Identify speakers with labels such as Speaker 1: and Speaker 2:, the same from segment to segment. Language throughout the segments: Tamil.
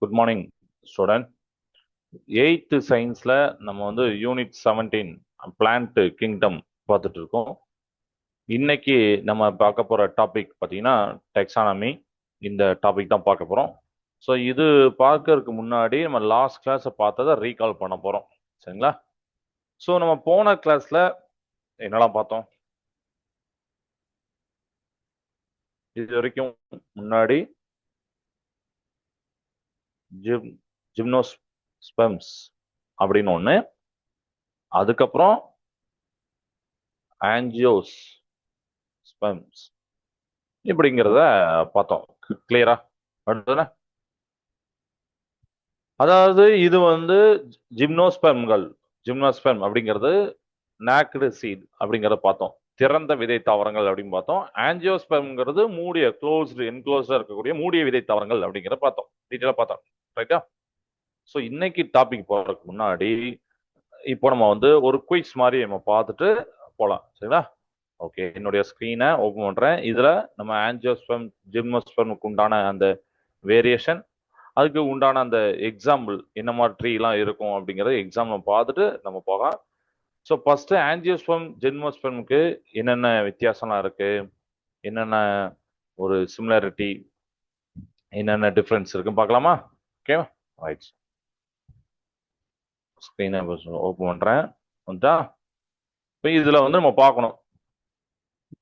Speaker 1: Good morning student. 8th சயின்ஸ்ல நம்ம வந்து யூனிட் 17 பிளான்ட் கிங்டம் பார்த்துட்டு இருக்கோம். இன்னைக்கு நம்ம பார்க்க போற டாபிக் பார்த்தீங்கன்னா டெக்ஸானமி. இந்த டாபிக் தான் பார்க்க போறோம். ஸோ இது பார்க்கறதுக்கு முன்னாடி நம்ம லாஸ்ட் கிளாஸை பார்த்ததை ரீகால் பண்ண போறோம். சரிங்களா? ஸோ நம்ம போன கிளாஸ்ல என்னெல்லாம் பார்த்தோம்? இது வரைக்கும் முன்னாடி ஜிம்னோஸ்பெர்ம்ஸ் அப்படின்னு ஒன்று, அதுக்கப்புறம் ஆஞ்சியோஸ் ஸ்பெர்ம்ஸ் இப்படிங்கிறத பார்த்தோம். கிளியரா? அடுத்தது அதாவது இது வந்து ஜிம்னோஸ்பெர்ம்கள். ஜிம்னோஸ்பெர்ம் அப்படிங்கிறது நாக்டு சீட் அப்படிங்கிறத பார்த்தோம். திறந்த விதை தாவரங்கள் அப்படின்னு பார்த்தோம். ஆஞ்சியோஸ்பெர்ம்ங்கிறது மூடிய க்ளோஸ்டு என்க்ளோஸ்டா இருக்கக்கூடிய மூடிய விதை தாவரங்கள் அப்படிங்கிறத பார்த்தோம். டீட்டெயிலா பார்த்தோம். ரைட்டா? ஸோ இன்னைக்கு டாபிக் போறதுக்கு முன்னாடி இப்போ நம்ம வந்து ஒரு குயிக்ஸ் மாதிரி நம்ம பார்த்துட்டு போகலாம். சரிங்களா? ஓகே, என்னுடைய ஸ்க்ரீனை ஓப்பன் பண்றேன். இதுல நம்ம ஆஞ்சியோஸ்பெர்ம் ஜிம்னோஸ்பெர்முக்கு உண்டான அந்த வேரியேஷன், அதுக்கு உண்டான அந்த எக்ஸாம்பிள் என்ன மாதிரி ட்ரீலாம் இருக்கும் அப்படிங்கிறத எக்ஸாம்பிள் பார்த்துட்டு நம்ம போகலாம். ஸோ ஃபர்ஸ்ட் ஆஞ்சியோஸ்பெர்ம் ஜிம்னோஸ்பெர்முக்கு என்னென்ன வித்தியாசம்லாம் இருக்கு, என்னென்ன ஒரு சிமிலாரிட்டி, என்னென்ன டிஃப்ரென்ஸ் இருக்குன்னு பார்க்கலாமா? ஓகேவா? ரைட், ஸ்க்ரீனை ஓப்பன் பண்றேன். வந்துட்டா? இப்போ இதுல வந்து நம்ம பார்க்கணும்.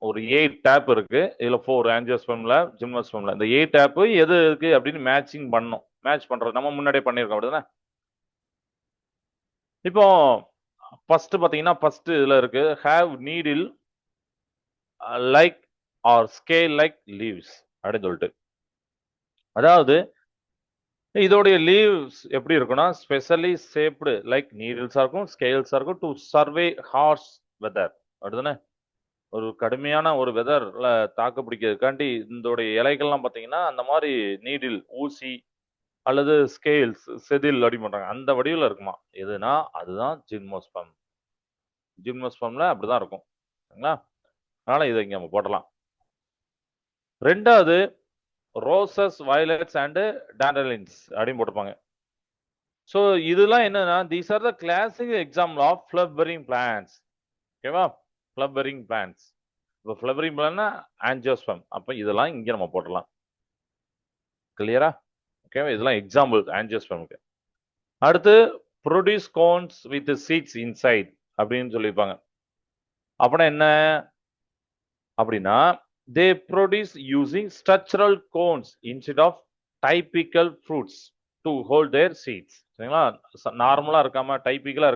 Speaker 1: ஒரு 8 டேப் இருக்கு. இதுல 4 ஆஞ்சியோஸ்பெர்ம்ல ஜிம்னோஸ்பெர்ம்ல இந்த 8 டேப் எது இருக்கு அப்படின்னு மேட்சிங் பண்ணணும். மேட்ச் பண்றது நம்ம முன்னாடியே பண்ணியிருக்கோம் அப்படிதானே? இப்போ ஃபர்ஸ்ட் பாத்தீங்கன்னா ஃபர்ஸ்ட் இதுல இருக்கு have needle like or scale like leaves அப்படின்னு சொல்லிட்டு. அதாவது இதோடைய லீவ்ஸ் எப்படி இருக்குன்னா ஸ்பெஷலி ஷேப்டு லைக் நீடில்ஸா இருக்கும், ஸ்கேல்ஸா இருக்கும், டு சர்வே ஹார்ஸ் வெதர் அப்படிதானே? ஒரு கடுமையான ஒரு வெதர்ல தாக்கு பிடிக்கிறதுக்காண்டி இதோடைய இலைகள்லாம் பாத்தீங்கன்னா அந்த மாதிரி நீடில் ஊசி அல்லது ஸ்கேல்ஸ் செதில் அப்படி பண்றாங்க அந்த வடிவில் இருக்குமா. எதுனா அதுதான் ஜிம்னோஸ்பெர்ம். ஜிம்னோஸ்பெர்ம்ல அப்படிதான் இருக்கும். சரிங்களா? அதனால இதை இங்க நம்ம போடலாம். ரெண்டாவது ரோசஸ் வயலட்ஸ் அண்ட் டாண்டலின்ஸ் அப்படின்னு போட்டிருப்பாங்க. ஸோ இதெல்லாம் என்னன்னா these are the classic example of flowering plants. ஓகேவா? Flowering plants. இப்போ ஃப்ளவரிங் பிளான்னா ஆஞ்சியோஸ்பெர்ம். அப்போ இதெல்லாம் இங்க நம்ம போடலாம். கிளியரா? ஓகேவா? இதெல்லாம் எக்ஸாம்பிள் ஆஞ்சியோஸ்பெர்முக்கு. அடுத்து produce cones with seeds inside அப்படின்னு சொல்லியிருப்பாங்க. அப்படின்னா என்ன அப்படின்னா they produce using structural cones instead of typical fruits to hold their seeds. சரிங்களா? நார்மலா இருக்காம டைப்பிக்கலா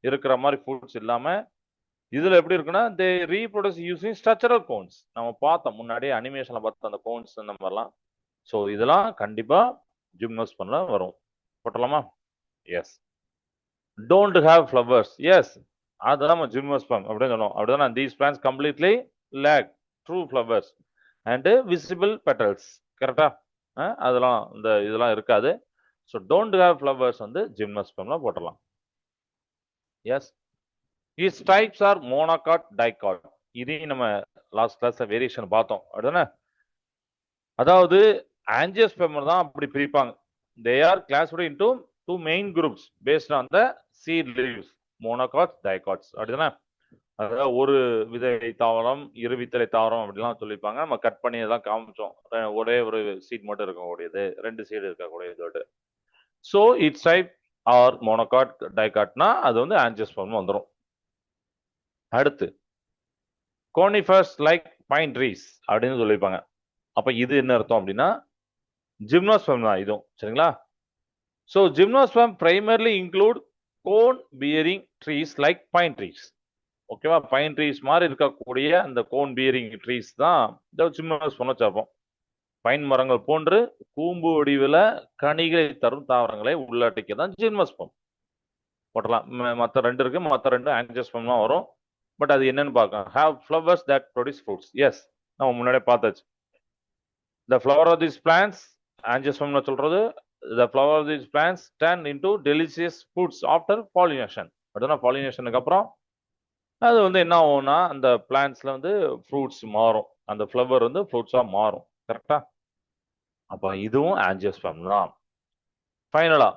Speaker 1: இருக்கிற மாதிரி ஃப்ரூட்ஸ் இல்லாம இதுல எப்படி இருக்குன்னா they reproduce using structural cones. நம்ம பார்த்தோம் முன்னாடியே அனிமேஷன்ல பார்த்த அந்த கோன்ஸ் இந்த மாதிரிலாம். ஸோ இதெல்லாம் கண்டிப்பா ஜிம்னோஸ்பெர்ம்ல வரும். போட்டலாமா? Yes. Don't have flowers. Yes, அதுதான் நம்ம ஜிம்னோஸ்பெர்ம் அப்படின்னு சொல்லுவோம். அப்படிதான் these plants completely lack true flowers and visible petals. கரெக்டா? அதெல்லாம் இந்த இதெல்லாம் இருக்காது. ஸோ டோன்ட் ஹேவ் ஃப்ளவர்ஸ் வந்து ஜிம்னோஸ்பெர்ம்ல போட்டலாம். Yes. Its types are monocot dicot. இதையும் நம்ம லாஸ்ட் கிளாஸ்ல வேரியேஷன் பார்த்தோம். அப்படிதானே? அதாவது ஆஞ்சியோஸ்பெர்ம் தான் அப்படி பிரிப்பாங்க. They are glazed into two main groups based on the seed leaves, monocots, dicots. அப்படிதானே? அதாவது ஒரு விதை தாவரம், இரு வித்தலை தாவரம் அப்படிலாம் சொல்லியிருப்பாங்க. நம்ம கட் பண்ணி எல்லாம் காமிச்சோம். ஒரே ஒரு சீட் மட்டும் இருக்கக்கூடியது, 2 சீடு இருக்கக்கூடியது. So its type are monocot டைகாட்னா அது வந்து ஆஞ்சியோஸ்பெர்ம் வந்துடும். அடுத்து கோனிஃபர்ஸ் லைக் பைன் ட்ரீஸ் அப்படின்னு சொல்லியிருப்பாங்க. அப்ப இது என்ன அர்த்தம் அப்படின்னா ஜிம்னோஸ்பெர்ம் தான் இதுவும். சரிங்களா? So gymnosperm primarily include cone bearing trees like pine trees. ஓகேவா? பைன் ட்ரீஸ் மாதிரி இருக்கக்கூடிய அந்த கோன் பியரிங் ட்ரீஸ் தான் இந்த ஜிம்னோஸ்பெர்ம்ல சேர்ப்போம். பைன் மரங்கள் போன்று கூம்பு வடிவில் கனிகளை தரும் தாவரங்களை உள்ளடக்கிய தான் ஜிம்னோஸ்பெர்ம். போட்டலாம். மற்ற 2 இருக்கு, மற்ற 2 ஆஞ்சியோஸ்பெர்ம் தான் வரும். பட் அது என்னன்னு பார்க்கலாம். Have flowers that produce fruits. Yes, நம்ம முன்னாடியே பார்த்தாச்சு. The flower of these plants, angiospermல சொல்றது, the flower of these plants turn into delicious fruits after pollination. அப்படின்னா பாலினேஷனுக்கு அப்புறம் அது வந்து என்ன ஆகும்னா அந்த பிளான்ட்ஸ்ல வந்து ஃப்ரூட்ஸ் மாறும். அந்த ஃப்ளவர் வந்து ஃப்ரூட்ஸா மாறும். கரெக்டா? அப்ப இதுவும் ஆஞ்சியோஸ்பெர்ம் தான். ஃபைனலா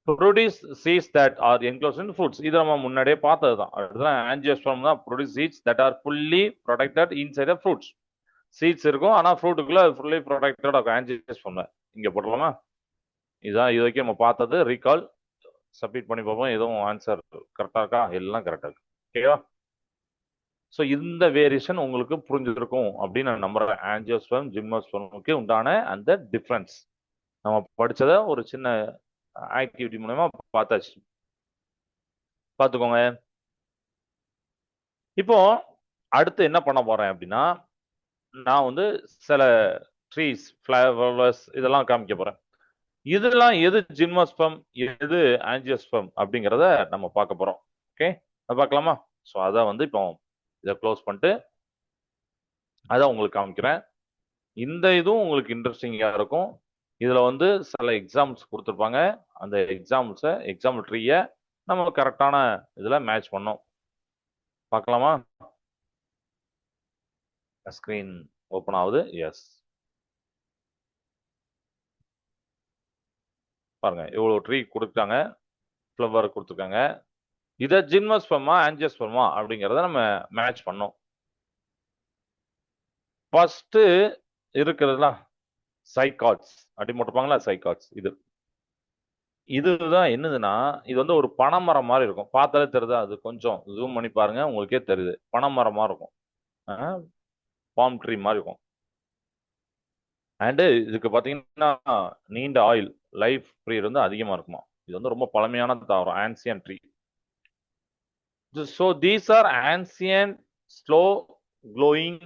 Speaker 1: produce seeds that are enclosed in fruits. இது நம்ம முன்னாடியே பார்த்தது தான். அதுதான் ஆஞ்சியோஸ்பர்ம் தான் produce seeds that are fully protected inside of fruits. Seeds இருக்கும், ஆனா ஃப்ரூட்டுக்குள்ள ஃபுல்லி ப்ரொடெக்டட் ஆகும் ஆஞ்சியோஸ்பர்ம்ல. இங்க போட்டுலாமா? இதுதான் இது வரைக்கும் நம்ம பார்த்தது. ரீகால் சப்மிட் பண்ணி பார்ப்போம், எதுவும் ஆன்சர் கரெக்டா இருக்கா? எல்லாம் கரெக்டா இருக்கு. ஓகேவா? ஸோ இந்த வேரியேஷன் உங்களுக்கு புரிஞ்சிருக்கும் அப்படின்னு நான் நம்புறேன். ஆஞ்சியோஸ்பர்ம் ஜிம்னோஸ்பர்முக்கு உண்டான அந்த டிஃப்ரென்ஸ் நம்ம படிச்சத ஒரு சின்ன ஆக்டிவிட்டி மூலமா பார்த்தாச்சு. பார்த்துக்கோங்க. இப்போ அடுத்து என்ன பண்ண போறேன் அப்படின்னா, நான் வந்து சில ட்ரீஸ், ஃப்ளவர்ஸ் இதெல்லாம் காமிக்க போறேன். இதெல்லாம் எது ஜிம்னோஸ்பர்ம், எது ஆஞ்சியோஸ்பர்ம் அப்படிங்கிறத நம்ம பார்க்க போறோம். ஓகே, அதை பார்க்கலாமா? ஸோ அதை வந்து இப்போ இதை க்ளோஸ் பண்ணிட்டு அதை உங்களுக்கு காமிக்கிறேன். இந்த இதுவும் உங்களுக்கு இன்ட்ரெஸ்டிங்காக இருக்கும். இதில் வந்து சில எக்ஸாம்பிள்ஸ் கொடுத்துருப்பாங்க. அந்த எக்ஸாம்பிள் ட்ரீயை நம்ம கரெக்டான இதில் மேட்ச் பண்ணோம். பார்க்கலாமா? ஸ்க்ரீன் ஓப்பன் ஆகுது. எஸ், பாருங்க இவ்வளோ ட்ரீ கொடுத்துட்டாங்க, ஃப்ளவர் கொடுத்துருக்காங்க. இதை ஜிம்னோஸ்பர்மா ஆஞ்சியோஸ்பர்மா அப்படிங்கிறத நம்ம மேட்ச் பண்ணோம். ஃபர்ஸ்ட் இருக்கிறதுலாம் சைகாட்ஸ் அப்படி போட்டிருப்பாங்களா? சைகாட்ஸ் இதுதான் என்னதுன்னா, இது வந்து ஒரு பனைமரம் மாதிரி இருக்கும். பார்த்தாலே தெரியுது, அது கொஞ்சம் ஜூம் பண்ணி பாருங்க, உங்களுக்கே தெரியுது பனைமரம் மாதிரி இருக்கும். பாம் ட்ரீ மாதிரி இருக்கும். அண்டு இதுக்கு பார்த்தீங்கன்னா நீண்ட ஆயில் லைஃப் பீரியட் வந்து அதிகமாக இருக்குமா. இது வந்து ரொம்ப பழமையான தாவரம், ancient tree. So these are ancient slow glowing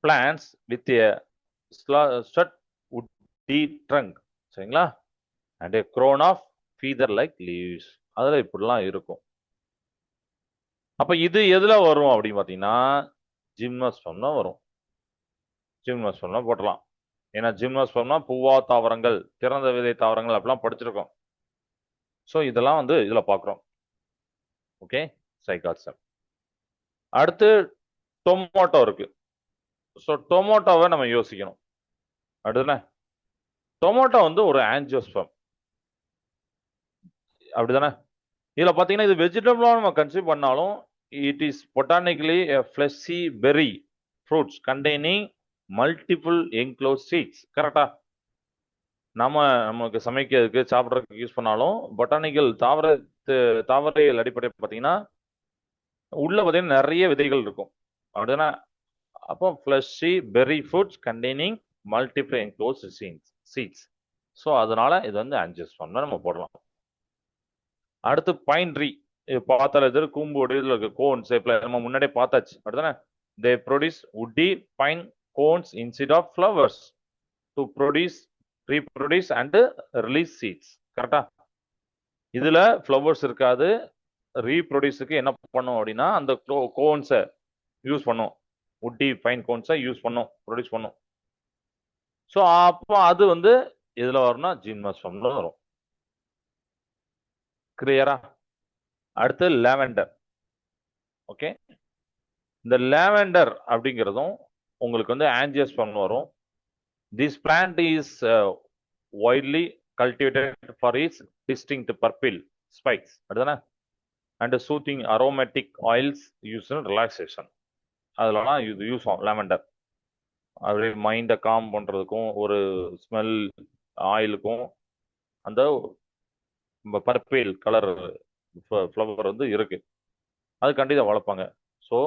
Speaker 1: plans with stud woody trunk. சரிங்களா? And a crown of feather like leaves. அதில் இப்படிலாம் இருக்கும். அப்போ இது எதுல வரும் அப்படின்னு பார்த்தீங்கன்னா, ஜிம்னோஸ்பர்ம்ல வரும். ஜிம்னோஸ்பர்ம்ல போட்டலாம். ஏன்னா ஜிம்னோஸ்பர்ம்னா பூவா தாவரங்கள், திறந்த விதை தாவரங்கள் அப்படிலாம் படிச்சிருக்கோம். ஸோ இதெல்லாம் வந்து இதில் பார்க்குறோம். ஓகே, சைகாட்ஸம். அடுத்து டொமேட்டோ இருக்கு. ஸோ டொமேட்டோவை நம்ம யோசிக்கணும். அடுத்து டொமேட்டோ வந்து ஒரு ஆஞ்சியோஸ்பர்ம், அப்படிதானே? இதில் பார்த்தீங்கன்னா இது வெஜிடபிளாக நம்ம கன்சியூம் பண்ணாலும் it is botanically a fleshy berry fruits containing multiple enclosed seeds. கரெக்டா? நமக்கு சமைக்கிறதுக்கு சாப்பிட்றதுக்கு யூஸ் பண்ணாலும் பொட்டானிக்கல் தாவரைகள் அடிப்படையில் பார்த்தீங்கன்னா உள்ள பார்த்தீங்கன்னா நிறைய விதைகள் இருக்கும், அப்படின்னா அப்போ fleshy berry fruits containing multiple enclosed seeds. So அதனால இது வந்து ஆஞ்சியோஸ்பர்ம் நம்ம போடலாம். அடுத்து பைன் ட்ரீ. இது பார்த்தால இது கூம்போடு இதில் இருக்கு, கோன் ஷேப்ல நம்ம முன்னாடியே பார்த்தாச்சு, அப்படிதானே? They produce woody pine cones instead of flowers to reproduce and release seeds. கரெக்டா? இதுல ஃப்ளவர்ஸ் இருக்காது. ரீப்ரொடியூஸுக்கு என்ன பண்ணும் அப்படின்னா அந்த கோன்ஸை யூஸ் பண்ணும், woody pine cones-ஐ யூஸ் பண்ணும், ப்ரொடியூஸ் பண்ணும். ஸோ அப்போ அது வந்து இதுல வரும்னா ஜிம்னோஸ்பர்ம்ல வரும். கிளியரா? அடுத்து லாவெண்டர். ஓகே, இந்த லாவெண்டர் அப்படிங்கிறதும் உங்களுக்கு வந்து ஆஞ்சியோஸ்பர்ம் வரும். This plant is widely cultivated for its distinct purple spikes, அப்படிதானே? And soothing aromatic oils used in relaxation. அதெல்லாம் இது யூஸ் ஆகும் லாவெண்டர். அப்படியே மைண்டை காம் பண்ணுறதுக்கும் ஒரு ஸ்மெல் ஆயிலுக்கும் அந்த பர்பிள் கலர் ஃப்ளவர் வந்து இருக்கு, அது கண்டிப்பாக வளர்ப்பாங்க. ஸோ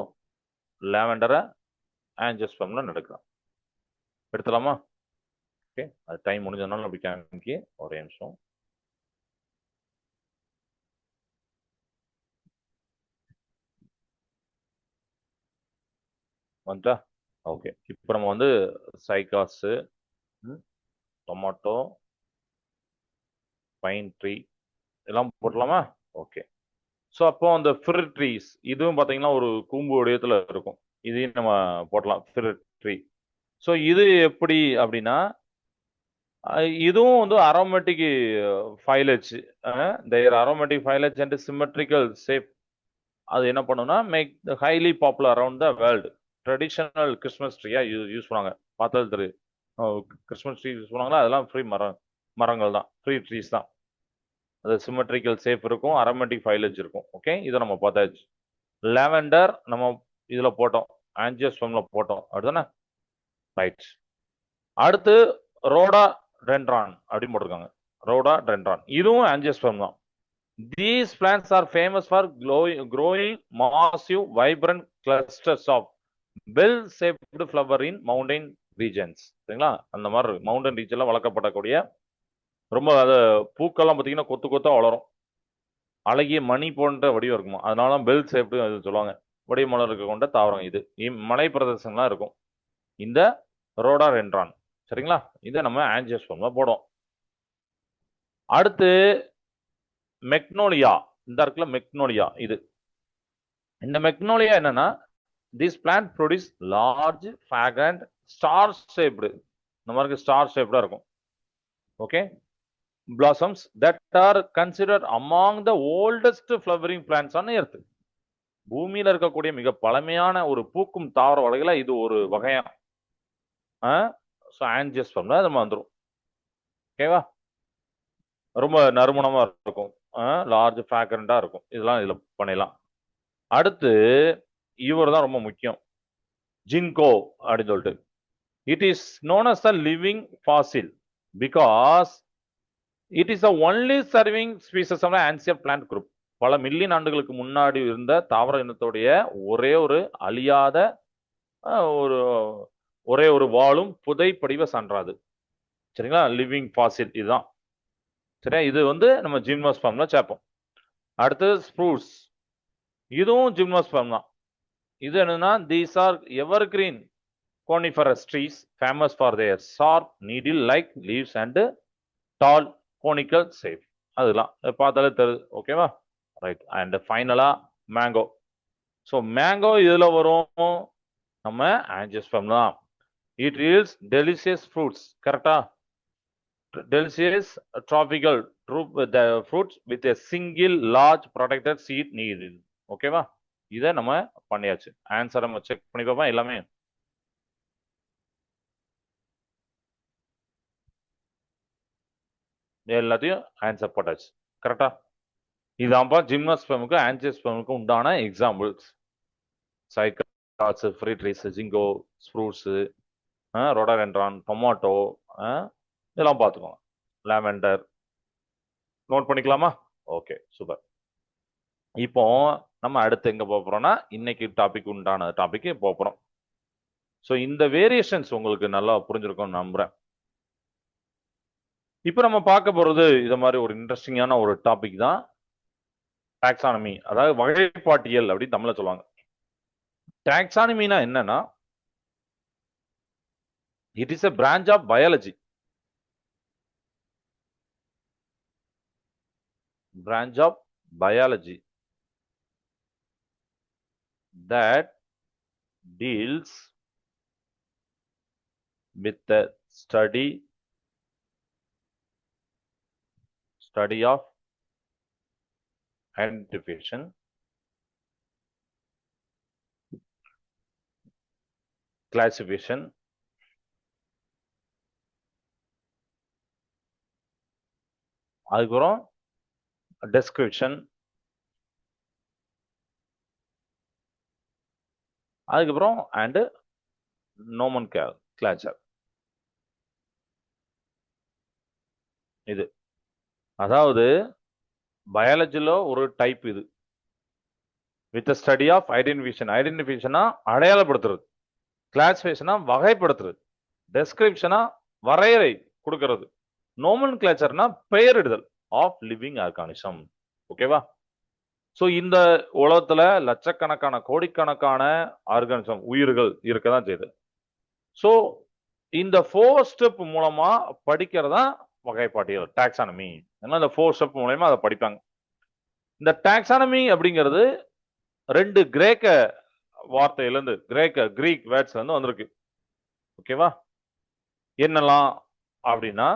Speaker 1: லாவெண்டரை ஆஞ்சியோஸ்பர்ம்ல நடக்கலாம். எடுத்துலாமா? ஓகே, அது டைம் முடிஞ்சதுனால அப்படி காமிக்கி ஒரே நிமிஷம். வந்துட்டா? ஓகே, இப்போ நம்ம வந்து சைகாஸு, டொமேட்டோ, பைன் ட்ரீ எல்லாம் போடலாமா? ஓகே. ஸோ அப்போ அந்த ஃபிர் ட்ரீஸ் இதுவும் பார்த்தீங்கன்னா ஒரு கூம்பு வடிவத்தில் இருக்கும், இதையும் நம்ம போடலாம் ஃபிர் ட்ரீ. ஸோ இது எப்படி அப்படின்னா இதுவும் வந்து aromatic foliage, there aromatic foliage and symmetrical shape. அது என்ன பண்ணுன்னா make highly popular around the world. Traditional Christmas ட்ரீயா யூஸ் பண்ணுவாங்க. பார்த்தாலும் தெரியும், கிறிஸ்மஸ் ட்ரீ யூஸ் பண்ணுவாங்களா, அதெல்லாம் ஃப்ரீ மரம். மரங்கள் தான், ஃப்ரீ ட்ரீஸ் தான். அது சிமெட்ரிக்கல் ஷேப் இருக்கும், அரோமேட்டிக் ஃபைலேஜ் இருக்கும். ஓகே, இதை நம்ம பார்த்தாச்சு. லாவெண்டர் நம்ம இதுல போட்டோம், ஆஞ்சியோஸ்பெர்ம்ல போட்டோம், அப்படிதானே? ரைட். அடுத்து ரோடா டென்ட்ரான் அப்படின்னு போட்டிருக்காங்க. ரோடா டென்ட்ரான் இதுவும் ஆஞ்சியோஸ்பெர்ம் தான். These plants are famous for growing massive, vibrant clusters of bell-shaped flower in mountain regions. சரிங்களா? அந்த மாதிரி மவுண்டன் ரீஜன்ல வளர்க்கப்படக்கூடிய ரொம்ப பூக்கள்லாம் பார்த்தீங்கன்னா கொத்து கொத்தா வளரும். அழகிய மணி போன்ற வடிவம் இருக்குமா, அதனால பெல் ஷேப்டு சொல்லுவாங்க. வடிவமலர் இருக்க கொண்ட தாவரம் இது. மலை பிரதேசங்கள்லாம் இருக்கும் இந்த ரோடா ரென்ட்ரான். சரிங்களா? இதை நம்ம ஆஞ்சியோஸ்பெர்ம்ல போடுவோம். அடுத்து மெக்னோலியா. இந்த இருக்குல்ல மெக்னோலியா, இது இந்த மெக்னோலியா என்னன்னா, this plant produce large fragrant star shaped, இந்த மாதிரி ஸ்டார் ஷேப்டா இருக்கும். Okay, blossoms that are considered among the oldest flowering plants on earth. பூமியில இருக்கக்கூடிய மிக பழமையான ஒரு பூக்கும் தாவர வகையில இது ஒரு வகையா. ஆஞ்சியோஸ்பெர்ம்ல நம்ம வந்துடும். ஓகேவா? ரொம்ப நறுமணமா இருக்கும், லார்ஜ் ஃபிராக்ரண்டா இருக்கும். இதெல்லாம் இதுல பண்ணிடலாம். அடுத்து இவர் தான் ரொம்ப முக்கியம், ஜின்கோ அப்படின்னு சொல்லிட்டு. It is known as the living fossil because it is the only surviving species of ancient plant group. பல மில்லியன் ஆண்டுகளுக்கு முன்னாடி இருந்த தாவர இனத்துடைய ஒரே ஒரு அழியாத ஒரே ஒரு வாழும் புதைப்படிவ சான்றாது. சரிங்களா? லிவிங் ஃபாசில் இதுதான். சரியா? இது நம்ம ஜிம்னோஸ்பெர்ம்ல சேர்ப்போம். அடுத்து ஸ்ப்ரூஸ், இதுவும் ஜிம்னோஸ்பெர்ம் தான். இது என்னன்னா, these are evergreen coniferous trees famous for their sharp needle like leaves and tall conical shape. அதெல்லாம் பார்த்தாலே தெரியுது. ஓகேவா? ரைட். அண்ட் ஃபைனலா மேங்கோ. ஸோ மேங்கோ இதுல வரும் நம்ம ஆஞ்சியோஸ்பெர்ம் தான். It yields delicious fruits. கரெக்டா? delicious tropical fruits with a single large protected seed needed. ஓகேவா? இதை நம்ம பண்ணியாச்சு. ஆன்சர் நம்ம செக் பண்ணி பார்ப்போம். எல்லாமே எல்லாத்தையும் ஆன்சர் போட்டாச்சு. கரெக்டா? இதான்ப்பா ஜிம்னோஸ்பெர்முக்கு ஆஞ்சியோஸ்பெர்முக்கு உண்டான examples. Cycads, fir trees, ginkgo, spruce, rhododendron, tomato, இதெல்லாம் பார்த்துக்கோங்க. லாவெண்டர் நோட் பண்ணிக்கலாமா? Okay, super. இப்போ நம்ம அடுத்து எங்க போறோம்னா, இன்னைக்கு டாபிக் உண்டான டாபிக் போறோம். ஸோ இந்த வேரியேஷன்ஸ் உங்களுக்கு நல்லா புரிஞ்சிருக்கும்னு நம்புறேன். இப்போ நம்ம பார்க்க போறது இத மாதிரி ஒரு இன்ட்ரெஸ்டிங்கான ஒரு டாபிக் தான், டாக்ஸானமி, அதாவது வகைப்பாட்டியல் அப்படின்னு தமிழ்ல சொல்லுவாங்க. டாக்ஸானமினா என்னன்னா, it is a branch of biology. Branch of biology that deals with the study of identification, classification, அதுக்கப்புறம் description, அதுக்கப்புறம் and nomenclature. இது அதாவது பயாலஜில ஒரு டைப் இது. With study of identification. ஐடென்டிஃபிகேஷனா அடையாளப்படுத்துறது, கிளாசிஃபிகேஷனா வகைப்படுத்துறது, டெஸ்கிரிப்ஷனா வரையறை கொடுக்கிறது, நோமன்கிளேச்சர்னா பெயரிடுதல் ஆஃப் லிவிங் ஆர்கானிசம். ஓகேவா? ஸோ இந்த உலகத்துல லட்சக்கணக்கான கோடிக்கணக்கான ஆர்கானிசம் உயிர்கள் இருக்கதான் செய்யுது. ஸோ இந்த 4 ஸ்டெப் மூலமா படிக்கிறதா வகைப்பாட்டியல், டாக்ஸானமி. ஏன்னா இந்த 4 ஸ்டெப் மூலமா அதை படிப்பாங்க. இந்த டாக்ஸானமி அப்படிங்கிறது 2 கிரேக்க வார்த்தையிலிருந்து, கிரீக் வேர்ட்ஸ்ல இருந்து வந்திருக்கு. ஓகேவா? என்னெல்லாம் அப்படின்னா,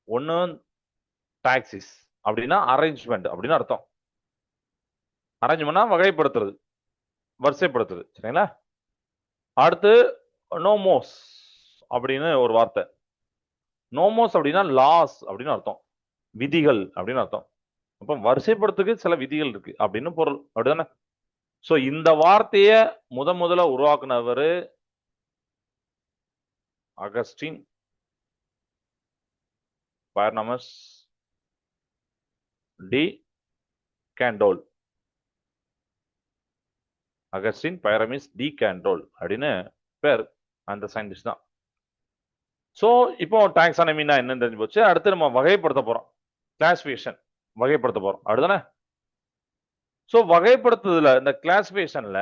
Speaker 1: ஒன்னு டாக்சிஸ் அப்படின்னா அரேஞ்ச்மெண்ட் அப்படின்னு அர்த்தம். அரேஞ்ச்மெண்ட்னா வகைப்படுத்துறது, வரிசைப்படுத்துறது. சரிங்களா? அடுத்து நோமோஸ் அப்படின்னு ஒரு வார்த்தை. நோமோஸ் அப்படின்னா லாஸ் அப்படின்னு அர்த்தம், விதிகள் அப்படின்னு அர்த்தம். அப்ப வரிசைப்படுத்துக்கு சில விதிகள் இருக்கு அப்படின்னு பொருள், அப்படிதானே? சோ இந்த வார்த்தைய முதல்ல உருவாக்குனவர் Augustin Pyramus de Candolle. Augustin Pyramus de Candolle அப்படின்னு பேர் அந்த சயின்டிஸ்ட் தான். சோ இப்போ டாக்ஸானமினா என்னன்னு தெரிஞ்சு போச்சு. அடுத்து நம்ம வகைப்படுத்த போறோம், கிளாசிபிகேஷன் வகைப்படுத்த போறோம், அப்படிதானே? சோ வகைப்படுத்துதல இந்த கிளாசிபிகேஷன்ல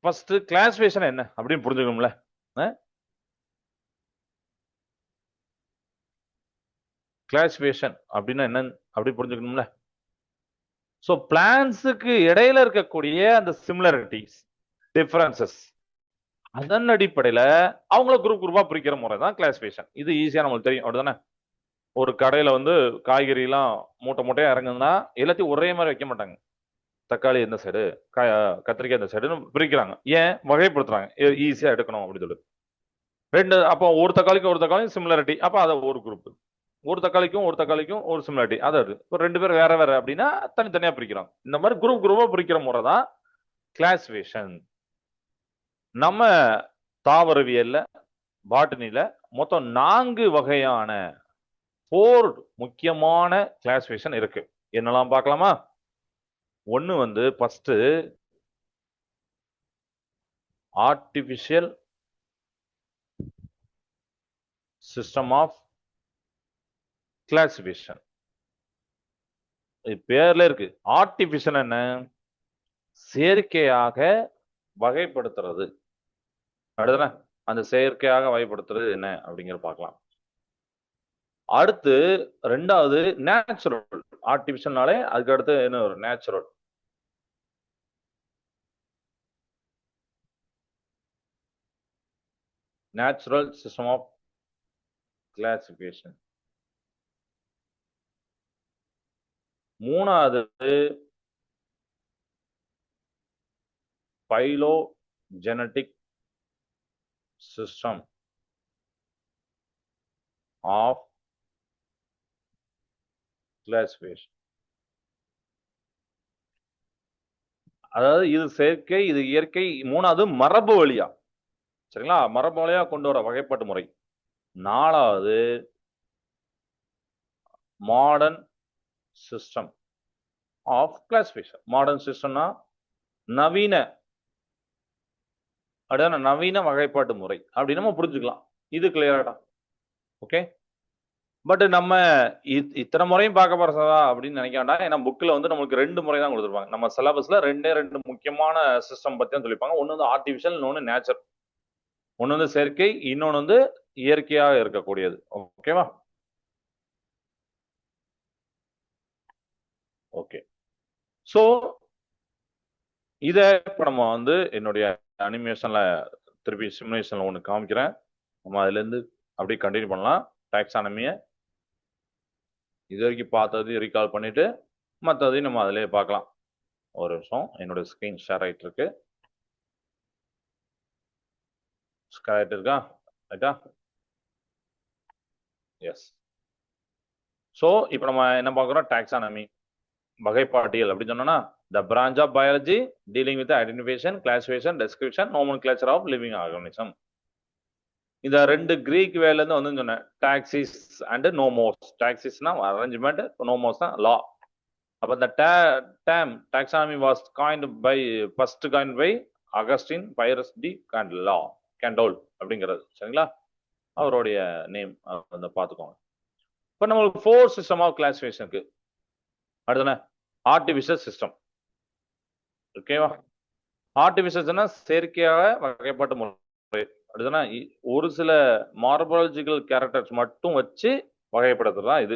Speaker 1: ஃபர்ஸ்ட் கிளாசிபிகேஷன் என்ன அப்படின்னு புரிஞ்சுக்கணும்ல. கிளாசிபிகேஷன் அப்படின்னா என்னன்னு அப்படி புரிஞ்சுக்கணும்ல. சோ பிளான்ஸுக்கு இடையில இருக்கக்கூடிய அந்த சிமிலரிட்டிஸ், டிஃபரன்சஸ், அதன் அடிப்படையில அவங்கள குரூப் குரூப்பா பிரிக்கிற முறை தான் கிளாசிபிகேஷன். இது ஈஸியா நம்மளுக்கு தெரியும், அப்படிதானே? ஒரு கடையில வந்து காய்கறி எல்லாம் மூட்டை மூட்டையா இறங்குதுன்னா எல்லாத்தையும் ஒரே மாதிரி வைக்க மாட்டாங்க. தக்காளி எந்த சைடு, கத்திரிக்காய் எந்த சைடுன்னு பிரிக்கிறாங்க. ஏன்? வகைப்படுத்துறாங்க, ஈஸியா எடுக்கணும் அப்படின்னு சொல்லி. அப்போ ஒரு தக்காளிக்கும் சிமிலாரிட்டி, அப்ப அதை ஒரு குரூப். ஒரு தக்காளிக்கும் ஒரு சிமிலாரிட்டி, அதாவது இப்போ 2 பேர் வேற வேற அப்படின்னா தனித்தனியா பிரிக்கிறாங்க. இந்த மாதிரி குரூப் குரூப்பா பிரிக்கிற முறை தான் கிளாசிபிகேஷன். நம்ம தாவரவியல்ல, பாட்டனில மொத்தம் 4 வகையான 4 முக்கியமான கிளாசிபிகேஷன் இருக்கு. என்னெல்லாம் பார்க்கலாமா? ஒன்னு வந்து first artificial system of classification. பேர்ல இருக்கு. ஆர்டிபிஷியல் என்ன? செயற்கையாக வகைப்படுத்துறது, அடுத்தன அந்த செயற்கையாக வகைப்படுத்துறது என்ன அப்படிங்கிற பார்க்கலாம். அடுத்து ரெண்டாவது நேச்சுரல். ஆர்டிபிஷியல்னாலே அதுக்கு அடுத்து என்ன ஒரு natural. Natural system of classification. மூணாவது பைலோஜெனடிக் சிஸ்டம் ஆஃப் கிளாசிபிகேஷன். அதாவது இது செயற்கை, இது இயற்கை. மூணாவது மரபு வழியா, சரிங்களா? மரபு வழியா கொண்டு வர வகைப்பாட்டு முறை. நாலாவது modern system of classification. Modern சிஸ்டம்னா நவீன, அப்படின்னா நவீன வகைப்பாட்டு முறை அப்படின்னு நம்ம புரிஞ்சுக்கலாம். இது கிளியரா? ஓகே. பட் நம்ம இத்தனை முறையும் பார்க்க போறதா அப்படின்னு நினைக்க வேண்டாம். ஏன்னா புக்ல வந்து நம்மளுக்கு 2 முறை தான் கொடுத்துருப்பாங்க. நம்ம சிலபஸ்ல 2 முக்கியமான சிஸ்டம் பத்தி தான் சொல்லிப்பாங்க. ஒன்னு வந்து ஆர்டிபிஷியல், இன்னொன்னு நேச்சர். ஒன்னு வந்து செயற்கை, இன்னொன்னு வந்து இயற்கையாக இருக்கக்கூடியது. ஓகேவா? ஓகே. சோ இத இப்ப நம்ம வந்து என்னுடைய அனிமேஷன்ல திருப்பி சிமுலேஷன்ல ஒண்ணு காமிக்கிறேன். நம்ம அதுல இருந்து அப்படியே கண்டினியூ பண்ணலாம். டாக்ஸானமியை இது வரைக்கும் பார்த்தது ரீகால் பண்ணிட்டு மற்றதையும் நம்ம அதிலே பார்க்கலாம். ஒரு நிமிஷம், என்னோட ஸ்கிரீன் ஷேர் ஆயிட்டு இருக்கு. ஷேர் ஆயிட்டு இருக்கா? ரைட்டா? எஸ். ஸோ இப்போ நம்ம என்ன பார்க்குறோம்? டாக்ஸானமி, வகைப்பாட்டியல் அப்படின்னு சொன்னோம்னா the branch of biology dealing with the identification, classification, description, nomenclature of living organism. இந்த 2 கிரீக் வேர்ட்ல இருந்து வந்து சொன்னேன், டாக்ஸிஸ் அண்ட் நோமோஸ். டாக்ஸிஸ்னா அரேஞ்ச்மெண்ட், நோமோஸ்னா லா. அப்ப இந்த term taxonomy was first coined by Augustin Pyramus de Candolle அப்படிங்கிறது, சரிங்களா? அவருடைய நேம் வந்து பார்த்துக்கோங்க. இப்போ நம்மளுக்கு 4 சிஸ்டம் ஆஃப் கிளாசிஃபிகேஷனுக்கு அடுத்தன ஆர்டிபிஷியல் சிஸ்டம். ஓகேவா? ஆர்டிபிஷியல்னா செயற்கையாக வகைப்பாட்டு முறை. அடுத்தனா ஒரு சில மார்பாலஜிக்கல் கேரக்டர்ஸ் மட்டும் வச்சு வகைப்படுத்துறது தான் இது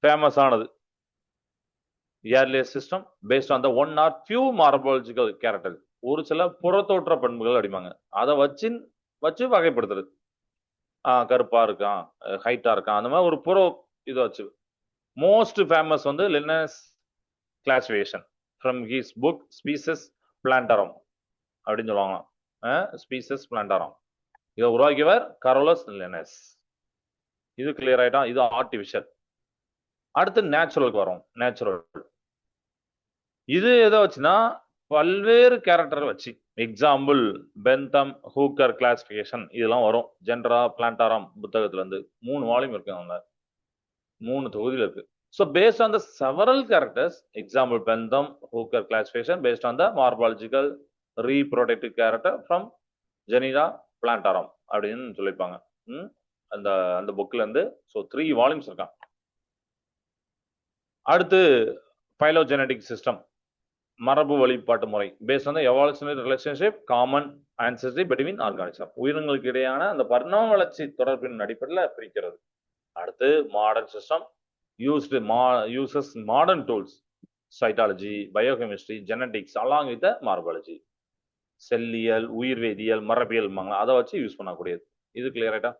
Speaker 1: ஃபேமஸ் ஆனது. Earlier system based on the one or few morphological character. ஒரு சில புறத்தோற்ற பண்புகள் அடிப்பாங்க, அதை வச்சு வகைப்படுத்துறது. கருப்பா இருக்கான், ஹைட்டா இருக்கான், அந்த மாதிரி ஒரு புற இதை வச்சு. மோஸ்ட் ஃபேமஸ் வந்து Linnaeus classification from his book Species Plantarum அப்படின்னு சொல்லுவாங்க. Species Plantarum. இதை உருவாக்கியவர் கரோலஸ் லினஸ். இது கிளியர் ஆயிட்டா? இது ஆர்டிபிஷியல். அடுத்து நேச்சுரலுக்கு வரும். நேச்சுரல் இது எதை வச்சுன்னா பல்வேறு கேரக்டரை வச்சு. எக்ஸாம்பிள் பென்தம், ஹூக்கர் கிளாசிபிகேஷன் இதெல்லாம் வரும். ஜென்ரா பிளான்டாரம் புத்தகத்துல இருந்து 3 வால்யூம் இருக்கு, அவங்க 3 தொகுதியில் இருக்கு. So based on the several characters, example Bentham Hooker classification based on the morphological reproductive character from Genera Plantarum அப்படின்னு சொல்லியிருப்பாங்க. அந்த அந்த புக்ல இருந்து. ஸோ 3 வால்யூம்ஸ் இருக்கான். அடுத்து பைலோஜெனடிக் சிஸ்டம், மரபு வழிபாட்டு முறை based on the evolutionary relationship common ancestry between organism, உயிரினங்களுக்கு இடையான அந்த பரிணாம வளர்ச்சி தொடர்பின் அடிப்படையில் பிரிக்கிறது. அடுத்து modern system uses modern tools, cytology, biochemistry, genetics along with the morphology. செல்லியல், உயிர்வேதியியல், மரபியல் அதை வச்சு யூஸ் பண்ணக்கூடியது. இது கிளியர் ஆயிட்டா?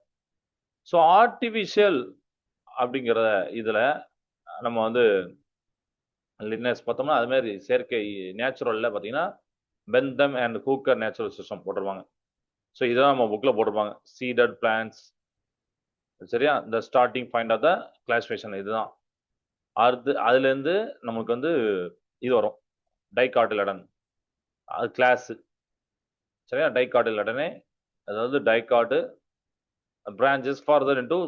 Speaker 1: ஸோ ஆர்டிபிஷியல் அப்படிங்கிற இதுல நம்ம வந்து லினஸ் பார்த்தோம்னா அது மாதிரி செயற்கை நேச்சுரல்ல பார்த்தீங்கன்னா Bentham and Hooker natural system போட்டிருப்பாங்க. ஸோ இதான் நம்ம புக்கில் போட்டிருப்பாங்க. சீடட் பிளான்ஸ், சரியா? இந்த starting point of the classification இதுதான். அடுத்து அதுலேருந்து நமக்கு வந்து இது வரும், டைகாட்டிலடன், அது கிளாஸ், சரியா? டைகாட்டிலடனே அதாவது டைகாட்டு branches further into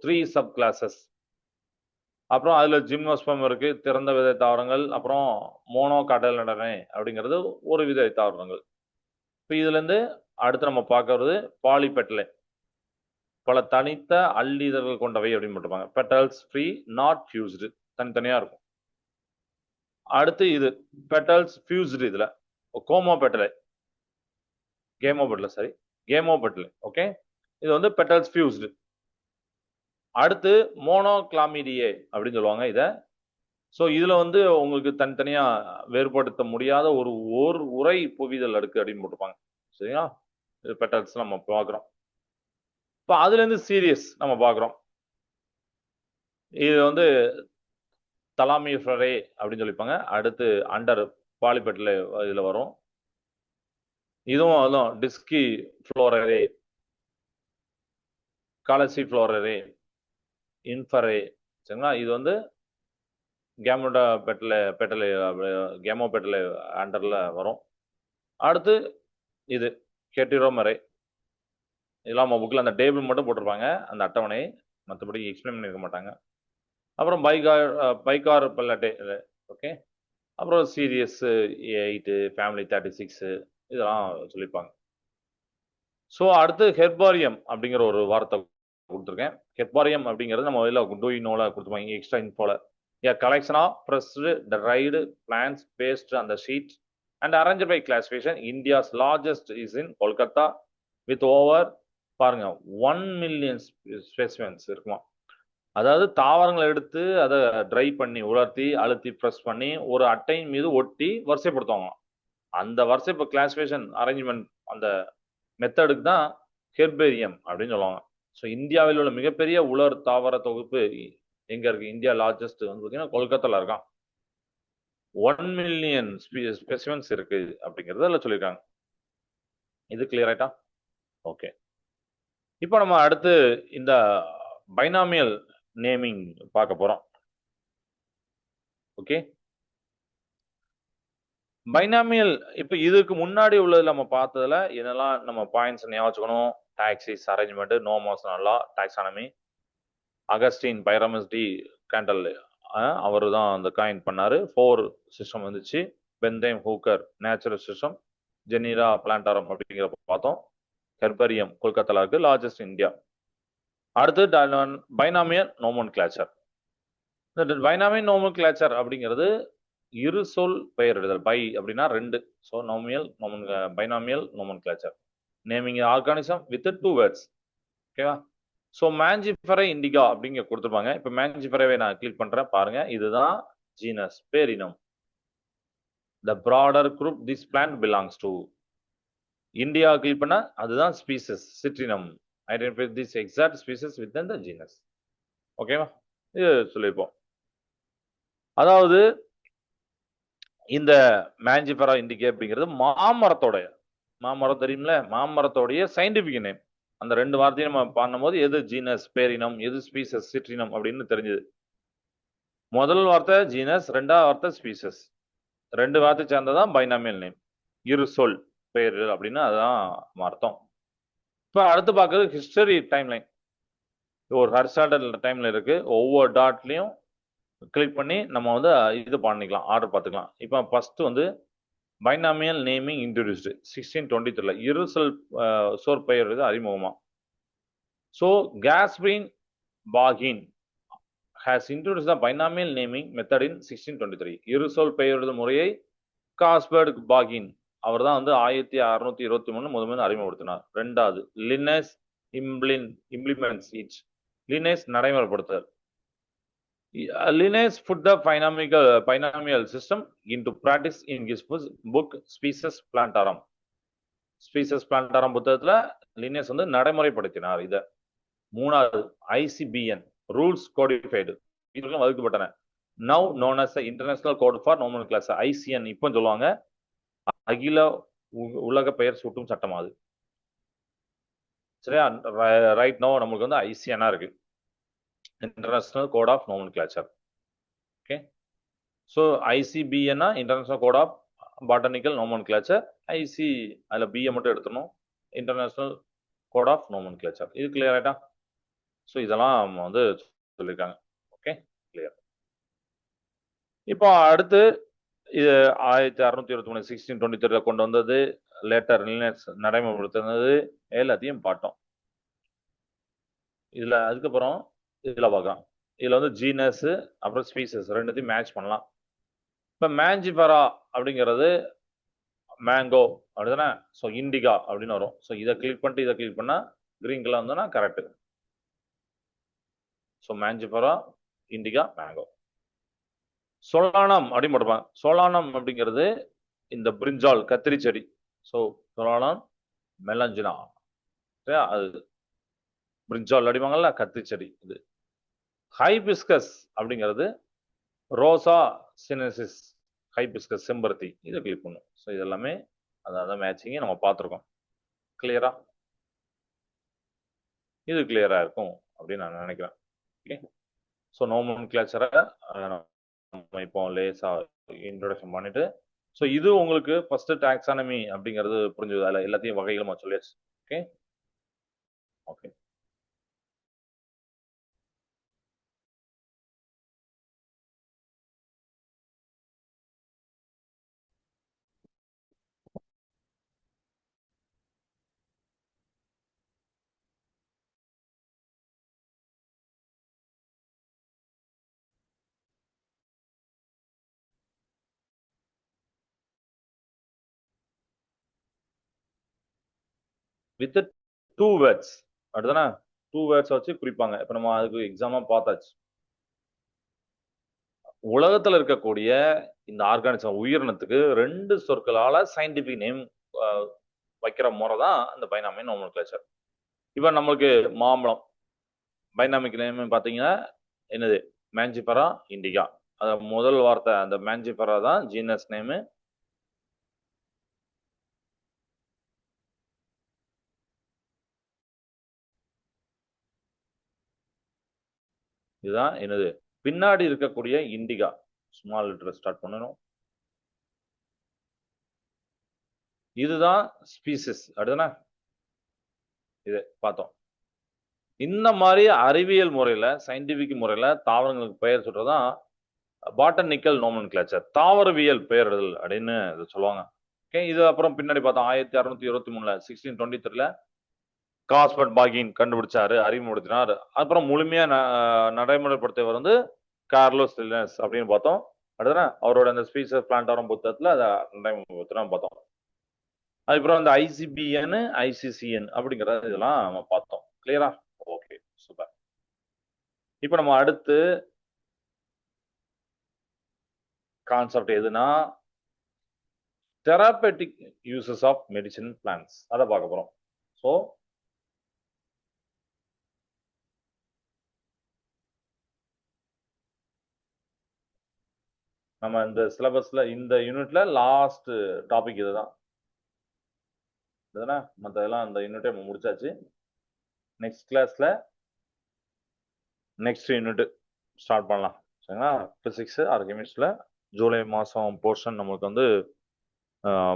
Speaker 1: 3 sub classes. அப்புறம் அதில் ஜிம்னோஸ்பம் இருக்கு, திறந்த விதை தாவரங்கள். அப்புறம் மோனோகாட்டிலடனே அப்படிங்கிறது ஒரு விதை தாவரங்கள். இப்போ இதுலேருந்து அடுத்து நம்ம பார்க்கறது பாலிபெட்டலை, பல தனித்த அள்ளிதழ்கள் கொண்டவை அப்படின்னு போட்டிருப்பாங்க. பெட்டல்ஸ் ஃப்ரீ, நாட் ஃபியூஸ்டு, தனித்தனியா இருக்கும். அடுத்து இது பெட்டல்ஸ் ஃபியூஸ்டு, இதுல கோமோபெட்டலை, கேமோபெட்டலை, ஓகே. இது வந்து பெட்டல்ஸ் ஃபியூஸ்டு. அடுத்து மோனோகிளாமிடியே அப்படின்னு சொல்லுவாங்க இதை. ஸோ இதுல வந்து உங்களுக்கு தனித்தனியா வேறுபடுத்த முடியாத ஒரு உரை புவிதல் அடுக்கு அப்படின்னு போட்டிருப்பாங்க, சரியா? இது பெட்டல்ஸ் நம்ம பார்க்குறோம். இப்போ அதுல இருந்து சீரியஸ் நம்ம பார்க்குறோம். இது வந்து தலாமிஃபரே அப்படின்னு சொல்லிப்பாங்க. அடுத்து அண்டர் பாலிபெட்டில் இதுல வரும். இதுவும் அதுவும் டிஸ்கி ஃப்ளோரரே, காலசி ஃப்ளோரரே, இன்ஃபரே, சரிங்களா? இது வந்து கேமோடா பெட்டலை அண்டர்ல வரும். அடுத்து இது கெட்டிரோமரே, இதெல்லாம் நம்ம புக்கில் அந்த டேபிள் மட்டும் போட்டிருப்பாங்க, அந்த அட்டவணை, மற்றபடி எக்ஸ்பிளைன் பண்ணியிருக்க மாட்டாங்க. அப்புறம் பைகார் பல்லட்டே, ஓகே. அப்புறம் சீரியஸ் 8, ஃபேமிலி 36 இதெல்லாம் சொல்லியிருப்பாங்க. ஸோ அடுத்து ஹெர்பாரியம் அப்படிங்கிற ஒரு வார்த்தை கொடுத்துருக்கேன். ஹெர்பாரியம் அப்படிங்கிறது நம்ம இதில் டூயினோல கொடுத்துருப்பாங்க extra இன்ஃபோல. A collection of pressed, dried plants based on the sheet and arranged by classification. India's largest is in Kolkata with over பாருங்க 1 million specimens இருக்குமா. அதாவது தாவரங்களை எடுத்து அதை ட்ரை பண்ணி உலர்த்தி அழுத்தி ப்ரெஸ் பண்ணி ஒரு அட்டையின் மீது ஒட்டி வரிசைப்படுத்துவாங்க. அந்த வரிசை இப்போ கிளாசிஃபிகேஷன் அரேஞ்ச்மெண்ட் அந்த மெத்தடுக்கு தான் ஹெர்பேரியம் அப்படின்னு சொல்லுவாங்க. ஸோ இந்தியாவில் உள்ள மிகப்பெரிய உலர் தாவர தொகுப்பு எங்க இருக்கு? இந்தியா லார்ஜஸ்ட் வந்து பார்த்தீங்கன்னா கொல்கத்தால இருக்கான். 1 million ஸ்பெசிமென்ஸ் இருக்கு அப்படிங்கிறது அதில் சொல்லியிருக்காங்க. இது கிளியர் ஆயிட்டா? ஓகே. இப்போ நம்ம அடுத்து இந்த பைனாமியல் நேமிங் பார்க்க போறோம். ஓகே, பைனாமியல் இப்போ இதுக்கு முன்னாடி உள்ளது நம்ம பார்த்ததுல என்னெல்லாம் நம்ம பாயிண்ட்ஸ் ஞாபகம் வச்சுக்கணும்? டாக்ஸிஸ், அரேஞ்ச்மெண்ட், நோமோசனல் law, taxonomy. Augustin Pyramus de Candolle அவர் தான் அந்த காயின் பண்ணாரு. 4 சிஸ்டம் வந்துச்சு. Bentham, Hooker natural system, Genera Plantarum அப்படிங்கிற பார்த்தோம். ஹெர்பரியம் கொல்கத்தால இருக்கு, லார்ஜஸ்ட் இந்தியா. அடுத்து பைனாமியல் நோமன் கிளாச்சர். இந்த பைனாமியல் நோமன் கிளாச்சர் அப்படிங்கிறது இரு சொல் பெயரிடுதல். பை அப்படின்னா 2. So binomial nomenclature naming organism with 2 words. ஓகேவா? ஸோ மேஞ்சிஃபெரே இண்டிகா அப்படிங்க கொடுத்துருப்பாங்க. இப்போ மேஞ்சிஃபெரேவை நான் கிளிக் பண்றேன், பாருங்க. இதுதான் ஜீனஸ், பேரினம். The broader group this plant belongs to. India click பண்ணா அதுதான் species, citrinum. Identify this exact species with the genus. ஓகேவா? இது சொல்லியிருப்போம். அதாவது இந்த மேஞ்சிஃபெரா இண்டிகா அப்படிங்கிறது மாமரத்தோட மாமரம் தெரியும்ல, மாமரத்தோடைய சயின்டிபிக் நேம். அந்த 2 வார்த்தையும் நம்ம பண்ணும்போது எது ஜீனஸ் பேரினம், எது ஸ்பீசஸ் சிட்ரினம் அப்படின்னு தெரிஞ்சது. முதல் வார்த்தை ஜீனஸ், 2வது வார்த்தை ஸ்பீசஸ். 2 வார்த்தை சேர்ந்ததான் பைனாமியல் நேம். இரு சொல் பெயர் அப்படின்னு அதுதான் அர்த்தம். இப்ப அடுத்து பார்க்கறது ஹிஸ்டரி டைம்லைன். ஒரு ஹரிசாண்டல் டைம்ல இருக்கு. ஒவ்வொரு டாட்லயும் கிளிக் பண்ணி நம்ம வந்து இது பண்ணிக்கலாம், ஆர்டர் பார்த்துக்கலாம். இப்போ ஃபர்ஸ்ட் வந்து பைனாமியல் நேமிங் இன்ட்ரோடியூஸ்டு 1623 இரு சொல் பெயர் அறிமுகமா. So Caspar Bauhin has introduced the binomial naming method in 1623. இரு சொல் பெயரிடுதல் முறையை காஸ்பர்ட் பாகின் அவர் தான் வந்து 1623 முதல் அறிமுகப்படுத்தினார். 2வது லினஸ் இம்ப்ளிமெண்ட்ஸ் இட். லினஸ் நடைமுறைப்படுத்தல். Linnaeus put the binomial system into practice in his book Species Plantarum. Species Plantarum புத்தகத்துல லினேஸ் வந்து நடைமுறைப்படுத்தினார் இத. 3வது ICBN rules codified. இதெல்லாம் வகுக்கப்பட்டன. Now known as the International Code for Nomenclature. ICN இப்போ சொல்லுவாங்க. அகில உலக பெயர் சூட்டும் சட்டம் அது. சரியா? ரைட் நோ நமக்கு வந்து ICN இருக்கு. International Code of Nomenclature. Okay. So ICBN International Code of Botanical Nomenclature. IC அதுல B மட்டும் எடுத்துறணும். International Code of Nomenclature. இது கிளியர் ஆயிட்டா? ஸோ இதெல்லாம் வந்து சொல்லியிருக்காங்க. Okay, clear. இப்போ அடுத்து இது 1623 1623 கொண்டு வந்தது, லேட்டர் நடைமுறைப்படுத்தினது எல்லாத்தையும் பார்த்தோம். இதுல அதுக்கப்புறம் இதுல பார்க்கலாம். இதுல வந்து ஜீனஸ் அப்புறம் ஸ்பீசஸ் ரெண்டுத்தையும் மேட்ச் பண்ணலாம். இப்போ மேஞ்சிபரா அப்படிங்கிறது மேங்கோ அப்படிதானே. ஸோ இண்டிகா அப்படின்னு வரும். ஸோ இதை கிளிக் பண்ணிட்டு இதை கிளிக் பண்ணா கிரீன் கலர் வந்தோன்னா correct. So Mangifera, indica, mango. Solanum அப்படின்னு போட்டுப்பாங்க. சோலானம் அப்படிங்கிறது இந்த பிரிஞ்சால் கத்திரி செடி. ஸோ சோலானம் மெலஞ்சினா அது பிரிஞ்சால் அடிவாங்கல்ல கத்திரி செடி. இது ஹைபிஸ்கஸ் அப்படிங்கிறது ரோசா சினசிஸ். ஹைபிஸ்கஸ் செம்பருத்தி. இதை கிளிக் பண்ணும். ஸோ இது எல்லாமே அதான் மேட்சிங்க நம்ம பார்த்துருக்கோம். கிளியரா? இது கிளியரா இருக்கும் அப்படின்னு நான் நினைக்கிறேன். ஓகே. ஸோ நோமன்கிளேச்சரை நம்ம இப்போ லேசா இன்ட்ரோடக்ஷன் பண்ணிட்டு, ஸோ இது உங்களுக்கு ஃபர்ஸ்ட் டாக்ஸானமி அப்படிங்கிறது புரிஞ்சுது. அதில் எல்லாத்தையும் வகைகளுமா சொல்லியாச்சு. Okay okay. வித் 2 வேர்ட்ஸ் அப்படிதானே. 2 வேர்ட்ஸ் வச்சு குறிப்பாங்க. இப்போ நம்ம அதுக்கு எக்ஸாமா பார்த்தாச்சு. உலகத்துல இருக்கக்கூடிய இந்த ஆர்கானிசம் உயிரினத்துக்கு 2 சொற்களால சயின்டிபிக் நேம் வைக்கிற முறை தான் இந்த பைனாமியல் நோமென்கிளேச்சர். இப்போ நம்மளுக்கு மாம்பழம் பைனாமிக் நேம் பார்த்தீங்கன்னா என்னது? மேஞ்சிபரா இண்டிகா. அது முதல் வார்த்தை அந்த மேஞ்சிபரா தான் ஜீனஸ் நேமு. இதுதான் என்னது? பின்னாடி இருக்கக்கூடிய இண்டிகா ஸ்மால் லெட்டர் ஸ்டார்ட் பண்ணணும். இதுதான் ஸ்பீசிஸ் அப்படிதானே. இது பார்த்தோம். இந்த மாதிரி அறிவியல் முறையில சயின்டிபிக் முறையில தாவரங்களுக்கு பெயர் சொல்றதுதான் பாட்டனிக்கல் நோமென்கிளேச்சர், தாவரவியல் பெயரிடுதல் அப்படின்னு இதை சொல்லுவாங்க. ஓகே. இது அப்புறம் பின்னாடி பார்த்தோம் 1623 1623 காஸ்பர்ட் பாகின் கண்டுபிடிச்சாரு, அறிமுகப்படுத்தினார். அப்புறம் முழுமையா நடைமுறைப்படுத்தியவர் வந்து கார்லோஸ் லினஸ் அப்படின்னு பார்த்தோம். அடுத்த அவரோட அந்த ஸ்பீசஸ் பிளான்டாரம் புத்தகத்துல அதை நடைமுறைப்படுத்தினா பார்த்தோம். அதுக்கப்புறம் அந்த ICBN ICCN அப்படிங்கிறது இதெல்லாம் நம்ம பார்த்தோம். கிளியரா? Okay, super. இப்போ நம்ம அடுத்து கான்செப்ட் எதுனா தெரபெட்டிக் யூசஸ் ஆஃப் மெடிசின் பிளான்ஸ், அதை பார்க்க போறோம். ஸோ நம்ம இந்த சிலபஸ்ல இந்த யூனிட்ல லாஸ்ட் டாபிக் இதுதான். இதுனா மற்றதெல்லாம் அந்த யூனிட்டை நம்ம முடிச்சாச்சு. நெக்ஸ்ட் கிளாஸ்ல நெக்ஸ்ட் யூனிட் ஸ்டார்ட் பண்ணலாம். சரிங்களா? பிசிக்ஸ் ஆர் கெமிஸ்ட்ரியில் ஜூலை மாதம் போர்ஷன் நம்மளுக்கு வந்து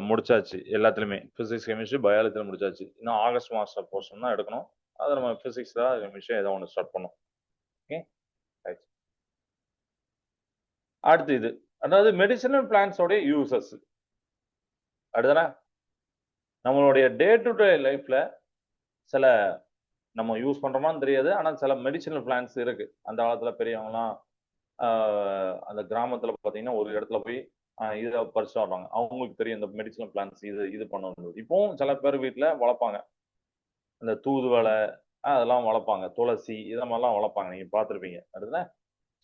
Speaker 1: முடிச்சாச்சு. எல்லாத்துலேயுமே பிசிக்ஸ் கெமிஸ்ட்ரி பயாலஜியில் முடிச்சாச்சு. இன்னும் ஆகஸ்ட் மாதம் போர்ஷன் தான் எடுக்கணும். அதை நம்ம பிசிக்ஸில் கெமிஸ்ட்ரி ஏதோ ஒன்று ஸ்டார்ட் பண்ணோம். Okay, right. அடுத்து இது அதாவது மெடிசினல் பிளான்ஸோடைய யூசஸ். அடுத்தனா நம்மளுடைய டே டு டே லைஃப்ல சில நம்ம யூஸ் பண்றோமான்னு தெரியாது. ஆனால் சில மெடிசினல் பிளான்ஸ் இருக்கு. அந்த காலத்துல பெரியவங்கலாம் அந்த கிராமத்துல பார்த்தீங்கன்னா ஒரு இடத்துல போய் இதை பறிச்சு வர்றாங்க. அவங்களுக்கு தெரியும் இந்த மெடிசினல் பிளான்ஸ் இது பண்ணணும். இப்போவும் சில பேர் வீட்டில் வளர்ப்பாங்க. இந்த தூதுவளை அதெல்லாம் வளர்ப்பாங்க. துளசி இதை மாதிரிலாம் வளர்ப்பாங்க. நீங்க பார்த்துருப்பீங்க. அடுத்த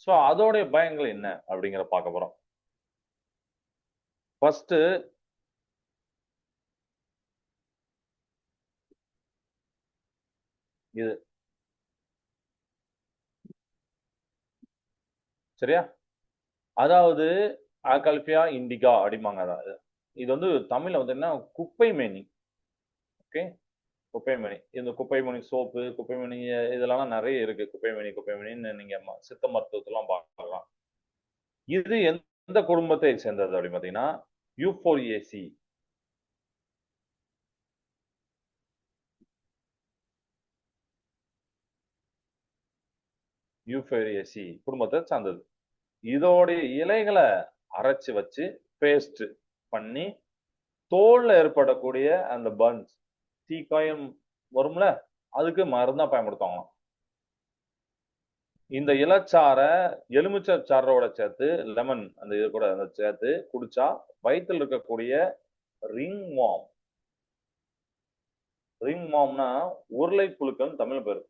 Speaker 1: ஸோ அதோடைய பயன்கள் என்ன அப்படிங்கிற பார்க்க போறோம். ஃபர்ஸ்ட் இது சரியா? அதாவது ஆல்கல்பியா இண்டிகா அப்படிம்பாங்க. அதாவது இது வந்து தமிழ்ல வந்து என்ன, குப்பை மேனி. ஓகே, குப்பைமணி. இந்த குப்பைமணி சோப்பு, குப்பைமணி இதெல்லாம் நிறைய இருக்கு. குப்பைமணின்னு நீங்க சித்த மருத்துவத்தெல்லாம் பார்க்கலாம். இது எந்த குடும்பத்தை சேர்ந்தது அப்படின்னு பார்த்தீங்கன்னா யூஃபோரியாசி. யூஃபோரியாசி குடும்பத்தை சார்ந்தது. இதோடைய இலைகளை அரைச்சு வச்சு பேஸ்ட் பண்ணி தோல்ல ஏற்படக்கூடிய அந்த பர்ன்ஸ், தீக்காயம் வரும்ல, அதுக்கு மருந்தா பயன்படுத்துவாங்க. இந்த இலச்சார எலுமிச்சை சாரோட சேர்த்து லெமன் அந்த இது கூட சேர்த்து குடிச்சா வயிற்றில் இருக்கக்கூடிய ரிங் வார்ம். ரிங் வார்ம்னா உருளை புழுக்கள் தமிழ் பேரு.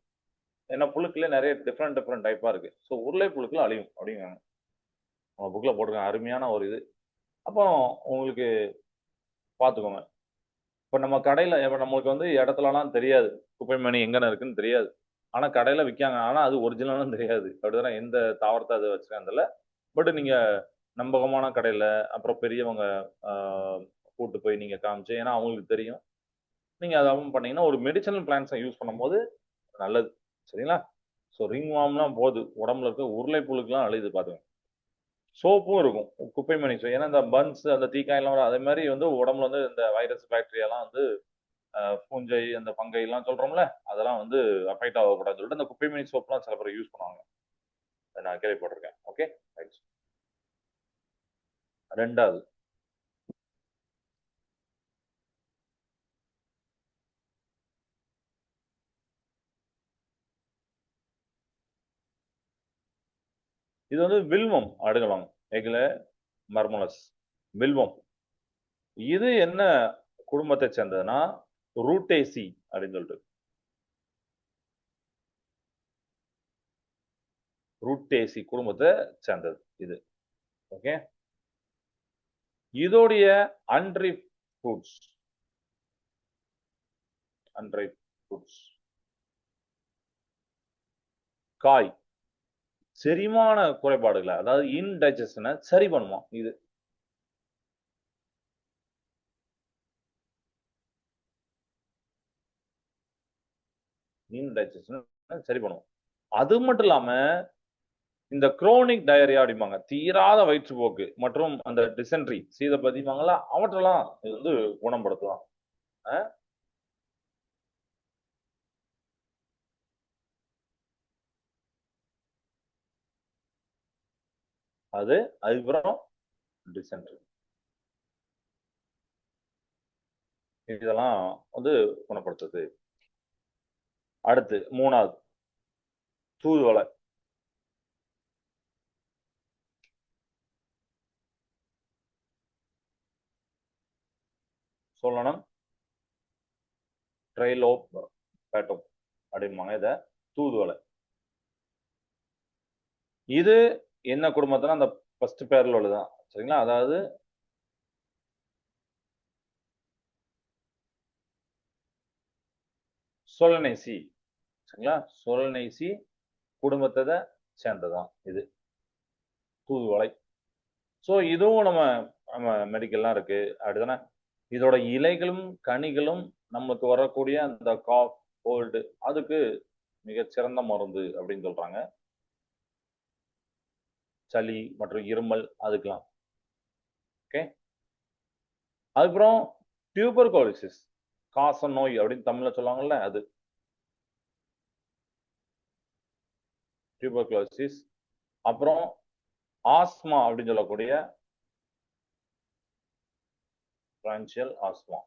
Speaker 1: ஏன்னா புழுக்குல நிறைய டிஃப்ரெண்ட் டைப்பா இருக்கு. ஸோ உருளை புழுக்கள் அழியும் அப்படிங்கிறாங்க. அவங்க புக்ல போட்டிருக்காங்க. அருமையான ஒரு இது. அப்போ உங்களுக்கு பார்த்துக்கோங்க. இப்போ நம்ம கடையில இப்போ நம்மளுக்கு வந்து இடத்துலலாம் தெரியாது குப்பைமணி எங்கன்னு இருக்குன்னு தெரியாது. ஆனா கடையில விற்காங்க. ஆனா அது ஒரிஜினலும் தெரியாது. அப்படிதான் எந்த தாவரத்தை அதை வச்சுருக்காங்கல்ல. பட் நீங்க நம்பகமான கடையில அப்புறம் பெரியவங்க கூட்டு போய் நீங்க காமிச்சு, ஏன்னா அவங்களுக்கு தெரியும். நீங்க அதை பண்ணீங்கன்னா ஒரு மெடிசனல் பிளான்ஸை யூஸ் பண்ணும்போது நல்லது. சரிங்களா? ஸோ ரிங் வார்ம்லாம் போகுது. உடம்புல இருக்க உருளை புழுக்கெல்லாம் அழியுது பாத்துங்க. சோப்பும் இருக்கும் குப்பைமணி சோப். ஏன்னா இந்த பன்ஸ் அந்த தீக்காயெல்லாம் வரும். அதே மாதிரி வந்து உடம்புல வந்து இந்த வைரஸ் பாக்டீரியாலாம் வந்து பூஞ்சை அந்த பங்கை எல்லாம் சொல்றோம்ல, அதெல்லாம் வந்து அஃபெக்ட் ஆகக்கூடாதுன்னு சொல்லிட்டு அந்த குப்பைமணி சோப்லாம் சில பேர் யூஸ் பண்ணுவாங்க. அதை நான் கேள்விப்பட்டிருக்கேன். Okay, right. ரெண்டாவது இது வந்து வில்வம் அடுக்கலாம். எகுல மர்மலஸ் வில்வம். இது என்ன குடும்பத்தை சேர்ந்ததுன்னா ரூட்டேசி அப்படின்னு சொல்லிட்டு. ரூட்டேசி குடும்பத்தை சேர்ந்தது இது. ஓகே, இதோடைய அன்ரைப் ஃப்ரூட்ஸ். அன்ரைப் ஃப்ரூட்ஸ் காய் செரிமான குறைபாடுகளை, அதாவது இன்டைஜஷனை சரி பண்ணுமா இது. இன்டைஜஷனை சரி பண்ணுவோம். அது மட்டும் இல்லாம இந்த குரோனிக் டயரியா அப்படிம்பாங்க, தீராத வயிற்றுப்போக்கு மற்றும் அந்த டிசென்ட்ரி சீத பதிப்பாங்களா, அவற்றெல்லாம் இது வந்து குணப்படுத்தலாம். அது அதுக்கப்புறம் டிசென்ட்ரி இதெல்லாம் வந்து குணப்படுத்துது. அடுத்து மூணாவது தூதுவளை. சொல்லணும் ட்ரைலோப் பேட்டம் அப்படிம்பாங்க இத, தூதுவளை. இது என்ன குடும்பத்துல அந்த ஃபர்ஸ்ட் பேர்ல உள்ளதுதான். சரிங்களா? அதாவது சோலனேசி. சரிங்களா? சோலனேசி குடும்பத்தை சேர்ந்ததான் இது தூதுவளை. ஸோ இதுவும் நம்ம நம்ம மெடிக்கல்லாம் இருக்கு. அடுத்தானே இதோட இலைகளும் கனிகளும் நமக்கு வரக்கூடிய அந்த காஃப் கோல்டு அதுக்கு மிகச்சிறந்த மருந்து அப்படின்னு சொல்றாங்க. சளி மற்றும் இருமல் அதுக்கெல்லாம். ஓகே. அதுக்கப்புறம் டியூபர்குலோசிஸ் காச நோய் அப்படின்னு தமிழ்ல சொல்லுவாங்கல்ல அது. டியூபர்குலோசிஸ். அப்புறம் ஆஸ்மா அப்படின்னு சொல்லக்கூடிய பிரான்சியல் ஆஸ்மா.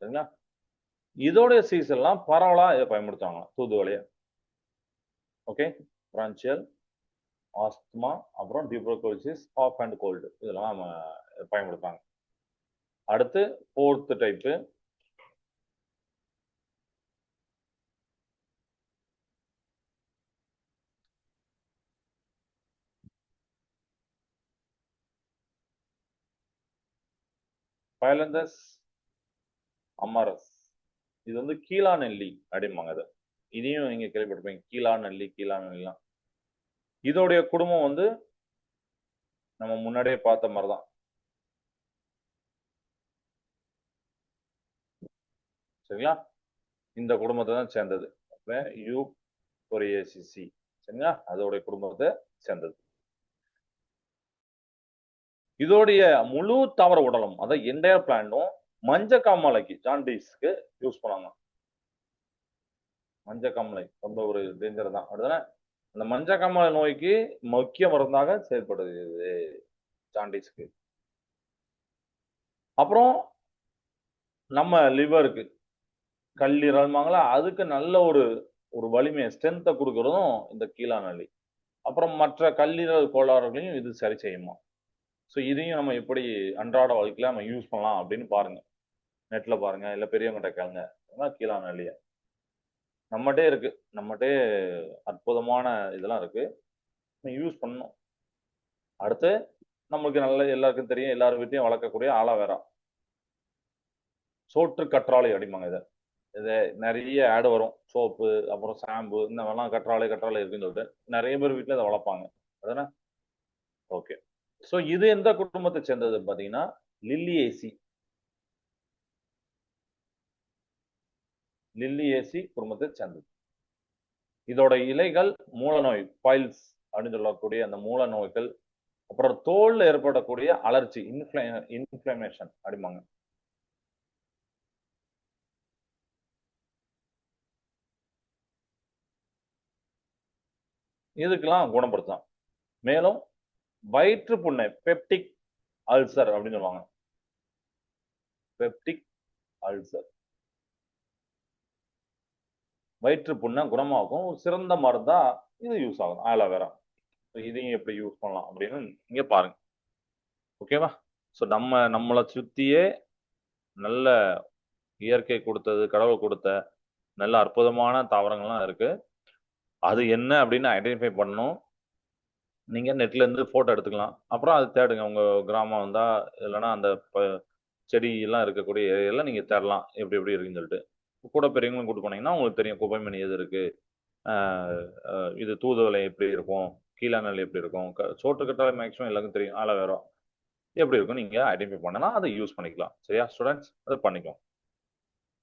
Speaker 1: சரிங்களா? இதோடைய சீசன்லாம் பரவலா இதை பயன்படுத்துவாங்க தூதுவளைய. ஓகே. பிரான்சியல் ஆஸ்துமா அப்புறம் டியூபர்குலோசிஸ் காஃப் அண்ட் கோல்டு இதெல்லாம் நம்ம பயன்படுத்துறாங்க. அடுத்து 4th டைப்பு பைலந்தஸ் அமரஸ். இது வந்து கீழா நெல்லி அப்படிம்பாங்க அது. இதையும் நீங்க கேள்விப்பட்டிருப்பீங்க. கீழா நெல்லிலாம். இதோடைய குடும்பம் வந்து நம்ம முன்னாடியே பார்த்த மாதிரிதான். சரிங்களா? இந்த குடும்பத்தை தான் சேர்ந்தது. யூபோரியேசிசி. சரிங்களா? அதோடைய குடும்பத்தை சேர்ந்தது. இதோடைய முழு தாவர உடலும் அதாவது என்டையர் பிளான்டும் மஞ்சக்காமலைக்கு ஜாண்டிஸ்க்கு யூஸ் பண்ணாங்க. மஞ்சக்காமலை ரொம்ப ஒரு டேஞ்சர் தான். அப்படிதானே? அந்த மஞ்சக்காமலை நோய்க்கு முக்கிய மருந்தாக செயல்படுகிறது ஜாண்டிஸ்க்கு. அப்புறம் நம்ம லிவருக்கு கல்லீரல்மாங்களா அதுக்கு நல்ல ஒரு ஒரு வலிமையை ஸ்ட்ரென்த்தை கொடுக்கறதும் இந்த கீழா நெல்லி. அப்புறம் மற்ற கல்லீரல் கோளாறுகளையும் இது சரி செய்யுமா. ஸோ இதையும் நம்ம எப்படி அன்றாட வாழ்க்கையில நம்ம யூஸ் பண்ணலாம் அப்படின்னு பாருங்க. நெட்ல பாருங்க, இல்ல பெரியவங்கிட்ட கேளுங்க. கீழா நெல்லிய நம்மகிட்டே இருக்கு. நம்மகிட்டே அற்புதமான இதெல்லாம் இருக்கு. யூஸ் பண்ணணும். அடுத்து நம்மளுக்கு நல்ல எல்லாருக்கும் தெரியும், எல்லார் வீட்டையும் வளர்க்கக்கூடிய ஆலோவேரா. சோற்று கற்றாழை அப்படிம்பாங்க இதை. இது நிறைய ஆடு வரும். சோப்பு அப்புறம் ஷாம்பு இந்த மாதிரிலாம் கற்றாழை இருக்குன்னு சொல்லிட்டு நிறைய பேர் வீட்டில் இதை வளர்ப்பாங்க. அதானே? ஓகே. ஸோ இது எந்த குடும்பத்தை சேர்ந்தது பார்த்தீங்கன்னா லில்லியேசி. லில்லியேசி குடும்பத்தை சேர்ந்தது. இதோட இலைகள் மூலநோய் பைல்ஸ் அப்படின்னு சொல்லக்கூடிய அந்த மூல நோய்கள், அப்புறம் தோல்ல ஏற்படக்கூடிய அலர்ஜி இன்ஃப்ளமேஷன் அப்படிம்பாங்க. இதுக்கெல்லாம் குணப்படுத்தும். மேலும் வயிற்று புண்ணை பெப்டிக் அல்சர் அப்படின்னு சொல்லுவாங்க. பெப்டிக் அல்சர் வயிற்று புண்ணை குணமாகும். சிறந்த மருந்தா இது யூஸ் ஆகும் ஆலோவேரா. இதையும் எப்படி யூஸ் பண்ணலாம் அப்படின்னு நீங்க பாருங்க. ஓகேவா? ஸோ நம்மளை சுத்தியே நல்ல இயற்கை கொடுத்தது, கடவுள் கொடுத்த நல்ல அற்புதமான தாவரங்கள்லாம் இருக்கு. அது என்ன அப்படின்னு ஐடென்டிஃபை பண்ணணும். நீங்க நெட்ல இருந்து போட்டோ எடுத்துக்கலாம். அப்புறம் அது தேடுங்க. உங்க கிராமம் வந்தா இல்லைன்னா அந்த செடி எல்லாம் இருக்கக்கூடிய ஏரியால நீங்க தேடலாம் எப்படி எப்படி இருக்குன்னு சொல்லிட்டு. கூட பெரியவங்களும் கூட்டு போனீங்கன்னா உங்களுக்கு தெரியும் குப்பைமணி எது இருக்கு, இது தூதுவளை எப்படி இருக்கும், கீழா நெல் எப்படி இருக்கும், சோற்று கற்றாழை மேக்ஸிமம் எல்லாருக்கும் தெரியும். ஆலோவேரா எப்படி இருக்கும் நீங்க ஐடென்டிஃபை பண்ணலாம். அதை யூஸ் பண்ணிக்கலாம். சரியா ஸ்டூடெண்ட்ஸ்? அதை பண்ணிக்கலாம்.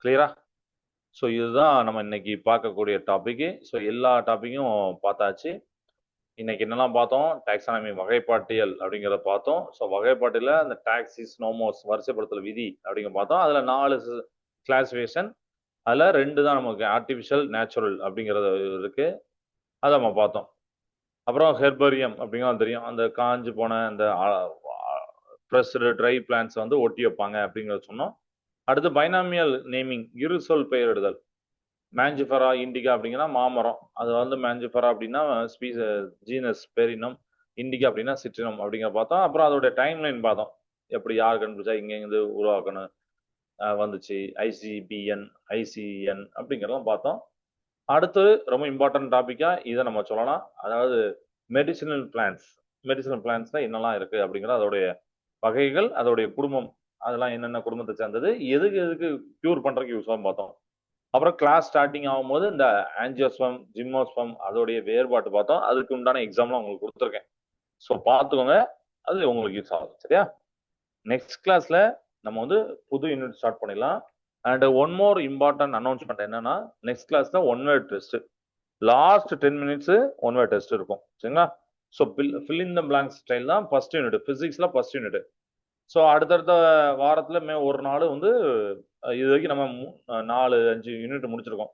Speaker 1: கிளியரா? ஸோ இதுதான் நம்ம இன்னைக்கு பார்க்கக்கூடிய டாபிக். ஸோ எல்லா டாபிக்கும் பார்த்தாச்சு. இன்னைக்கு என்னெல்லாம் பார்த்தோம்? டாக்ஸானமி வகைப்பாட்டியல் அப்படிங்கிறத பார்த்தோம். ஸோ வகைப்பாட்டியல அந்த டாக்ஸிஸ் நோமோஸ் வரிசைப்படுத்தல் விதி அப்படிங்கிற பார்த்தோம். அதில் 4 கிளாசிஃபிகேஷன். அதில் 2 தான் நமக்கு ஆர்டிஃபிஷியல் நேச்சுரல் அப்படிங்கிறது இருக்கு. அதை நம்ம பார்த்தோம். அப்புறம் ஹெர்பரியம் அப்படிங்கிறது தெரியும். அந்த காஞ்சு போன அந்த ப்ரெஸ்டு ட்ரை பிளான்ஸ் வந்து ஒட்டி வைப்பாங்க அப்படிங்கிறத சொன்னோம். அடுத்து பைனாமியல் நேமிங் இரு சொல் பெயரிடுதல். மேஞ்சிஃபரா இண்டிகா அப்படிங்கன்னா மாமரம். அது வந்து மேஞ்சிஃபரா அப்படின்னா ஜீனஸ் பெரினம், இண்டிகா அப்படின்னா சிட்ரினம் அப்படிங்கிற பார்த்தோம். அப்புறம் அதோடைய டைம் லைன் பார்த்தோம். எப்படி யார் கண்டுபிடிச்சா இங்கேருந்து உருவாக்கணும் வந்துச்சு, ஐசிபிஎன் ஐசிஎன் அப்படிங்கிறதெல்லாம் பார்த்தோம். அடுத்து ரொம்ப இம்பார்ட்டன்ட் டாபிக்கா இதை நம்ம சொல்லலாம். அதாவது மெடிசினல் பிளான்ஸ். மெடிசினல் பிளான்ஸ்ல என்னெல்லாம் இருக்கு அப்படிங்கிற அதோடைய வகைகள், அதோடைய குடும்பம், அதெல்லாம் என்னென்ன குடும்பத்தை சேர்ந்தது, எதுக்கு கியூர் பண்றதுக்கு யூஸ் ஆகும் பார்த்தோம். அப்புறம் கிளாஸ் ஸ்டார்டிங் ஆகும்போது இந்த ஆஞ்சியோஸ்பம் ஜிம்மோஸ்பம் அதோடைய வேறுபாட்டு பார்த்தோம். அதுக்கு உண்டான எக்ஸாம்லாம் உங்களுக்கு கொடுத்துருக்கேன். ஸோ பார்த்துக்கோங்க, அது உங்களுக்கு யூஸ் ஆகும். சரியா? நெக்ஸ்ட் கிளாஸ்ல நம்ம வந்து புது யூனிட் ஸ்டார்ட் பண்ணிடலாம். And one more important announcement என்னன்னா, நெக்ஸ்ட் கிளாஸ் தான் one word test. Last 10 minutes one word test இருக்கும். சரிங்களா? So fill in the blank style தான் ஃபர்ஸ்ட் யூனிட், பிசிக்ஸ்ல ஃபர்ஸ்ட் யூனிட். ஸோ அடுத்தடுத்த வாரத்துல ஒரு நாள் வந்து இது வரைக்கும் நம்ம 4-5 யூனிட் முடிச்சிருக்கோம்.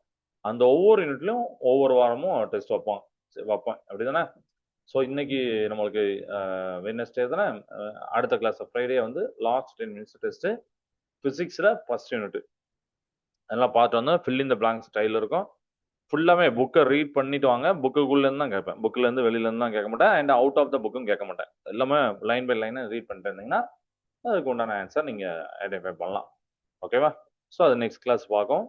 Speaker 1: அந்த ஒவ்வொரு யூனிட்லயும் ஒவ்வொரு வாரமும் டெஸ்ட் வைப்பேன். அப்படிதானே? ஸோ இன்னைக்கு நம்மளுக்கு வெட்னஸ்டே தானே, அடுத்த கிளாஸ் ஃப்ரைடே வந்து லாஸ்ட் 10 மினிட்ஸ் டெஸ்ட் பிசிக்ஸ்ல ஃபர்ஸ்ட் யூனிட். அதெல்லாம் பார்த்து வந்து fill in the blank style இருக்கும். ஃபுல்லாமே புக்கை ரீட் பண்ணிட்டு வாங்க. புக்குக்குள்ள இருந்து தான் கேட்பேன். புக்ல இருந்து வெளியில இருந்து தான் கேட்க மாட்டேன். அண்ட் அவுட் ஆஃப் த புக்கும் கேட்க மாட்டேன். எல்லாமே லைன் பை லைன் ரீட் பண்ணிட்டு இருந்தீங்கன்னா அதுக்கு உண்டான ஆன்சர் நீங்க ஐடென்டிஃபை பண்ணலாம். ஓகேவா? ஸோ அது நெக்ஸ்ட் கிளாஸ் பார்க்கும்.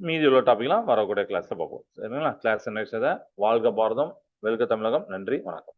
Speaker 1: மீதி உள்ள டாபிக்லாம் வரக்கூடிய கிளாஸ்ல பார்ப்போம். சரிங்களா? கிளாஸ் நெக்ஸ்ட் வாழ்க பாரதம், வெல்க தமிழகம். நன்றி, வணக்கம்.